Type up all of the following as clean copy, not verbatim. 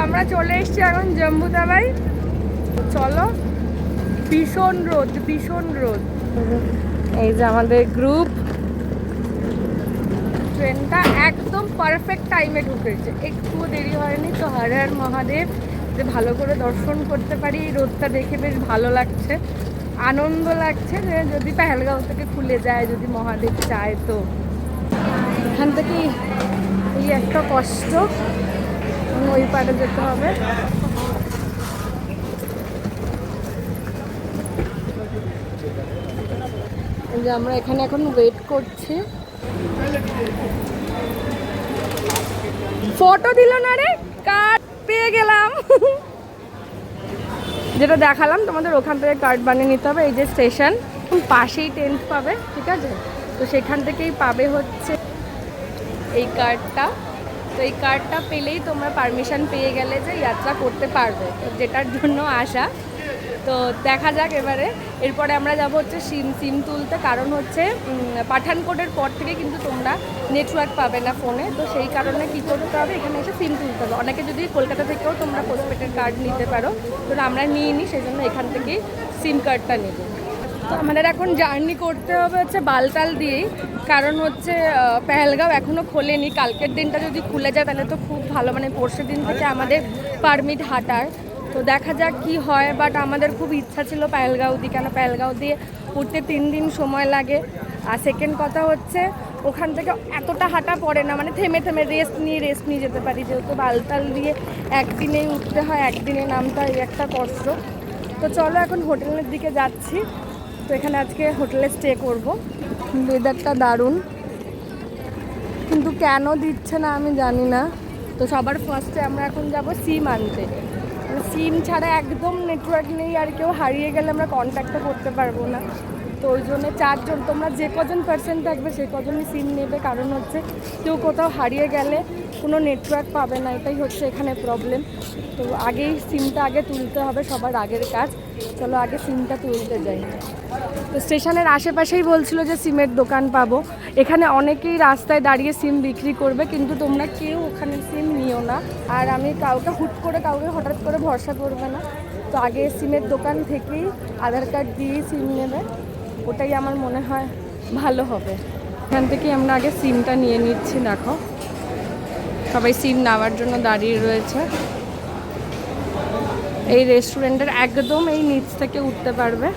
আমরা চলে এসেছি এখন জম্বু তাওয়াই। চলো, ভীষণ রোদ, ভীষণ রোদ। এই যে আমাদের গ্রুপ, ট্রেনটা একদম পারফেক্ট টাইমে ঢুকেছে, একটুও দেরি হয়নি। তো হর হর মহাদেব, যে ভালো করে দর্শন করতে পারি। রোদটা দেখে বেশ ভালো লাগছে, আনন্দ লাগছে যে যদি পেহেলগাঁও থেকে খুলে যায়, যদি মহাদেব চায়। তো এখান থেকে এই একটা কষ্ট, ওই পারে যেতে হবে। যে আমরা এখানে এখন ওয়েট করছি। ফটো দিল না রে, কার্ড পেয়ে গেলাম। যেটা দেখালাম তোমাদের, ওখান থেকে কার্ড বানিয়ে নিতে হবে। এই যে স্টেশন, পাশেই টেন্ট পাবে, ঠিক আছে? তো সেখান থেকেই পাবে হচ্ছে এই কার্ডটা। তো এই কার্ডটা পেলেই তোমরা পারমিশন পেয়ে গেলে যে যাত্রা করতে পারবে, তো যেটার জন্য আসা। তো দেখা যাক এবারে। এরপরে আমরা যাব হচ্ছে সিম তুলতে, কারণ হচ্ছে পাঠানকোটের পর থেকে কিন্তু তোমরা নেটওয়ার্ক পাবে না ফোনে। তো সেই কারণে কী করতে হবে, এখানে এসে সিম তুলতে হবে। অনেকে যদি কলকাতা থেকেও তোমরা পোস্টপেডের কার্ড নিতে পারো, তো আমরা নিয়ে নিই, সেই জন্য এখান থেকেই সিম কার্ডটা নেব। তো আমাদের এখন জার্নি করতে হবে হচ্ছে বালতাল দিয়েই, কারণ হচ্ছে পেহেলগাঁও এখনও খোলেনি। কালকের দিনটা যদি খুলে যায় তাহলে তো খুব ভালো, মানে পরশুর দিন থেকে আমাদের পারমিট হাঁটার। তো দেখা যাক কি হয়, বাট আমাদের খুব ইচ্ছা ছিল পেহেলগাঁও দিয়ে, কেন পেহেলগাঁও দিয়ে উঠতে 3 দিন সময় লাগে। আর সেকেন্ড কথা হচ্ছে ওখান থেকে এতটা হাঁটা পড়ে না, মানে থেমে থেমে রেস্ট নিয়ে যেতে পারি। যেহেতু বালতাল দিয়ে একদিনেই উঠতে হয়, একদিনে নামতে হয়, একটা কষ্ট। তো চলো এখন হোটেলের দিকে যাচ্ছি। তো এখানে আজকে হোটেলে স্টে করব। ওয়েদারটা দারুণ, কিন্তু কেন দিচ্ছে না আমি জানি না। তো সবার ফার্স্টে আমরা এখন যাব সিম আনতে। সিম ছাড়া একদম নেটওয়ার্ক নেই, আর কেউ হারিয়ে গেলে আমরা কন্ট্যাক্টও করতে পারবো না। তো ওই জন্য 4 জন, তোমরা যে কজন পার্সেন্ট থাকবে সেই কজনই সিম নেবে, কারণ হচ্ছে কেউ কোথাও হারিয়ে গেলে কোনো নেটওয়ার্ক পাবে না, এটাই হচ্ছে এখানে প্রবলেম। তো আগেই সিমটা আগে তুলতে হবে, সবার আগের কাজ। চলো আগে সিমটা তুলতে যাই। তো স্টেশনের আশেপাশেই বলছিল যে সিমের দোকান পাবো। এখানে অনেকেই রাস্তায় দাঁড়িয়ে সিম বিক্রি করবে, কিন্তু তোমরা কেউ ওখানে সিম নিও না। আর আমি কাউকে কাউকে হঠাৎ করে ভরসা করবে না। তো আগে সিমের দোকান থেকেই আধার কার্ড দিয়ে সিম নেবে, ওটাই আমার মনে হয় ভালো হবে। এখান থেকেই আমরা আগে সিমটা নিয়ে নিচ্ছি। দেখো সবাই সিম নেওয়ার জন্য দাঁড়িয়ে রয়েছে। এই রেস্টুরেন্টের একদম এই নিচ থেকে উঠতে পারবে।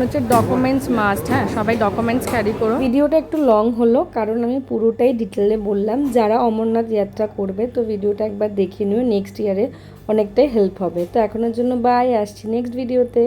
হচ্ছে ডকুমেন্টস মাস্ট, হ্যাঁ সবাই ডকুমেন্টস ক্যারি করো। ভিডিওটা একটু লং হলো, কারণ আমি পুরোটাই ডিটেলে বললাম। যারা অমরনাথ যাত্রা করবে তো ভিডিওটা একবার দেখে নিও, নেক্সট ইয়ারে অনেকটাই হেল্প হবে। তো এখনের জন্য বাই, আসছি নেক্সট ভিডিওতে।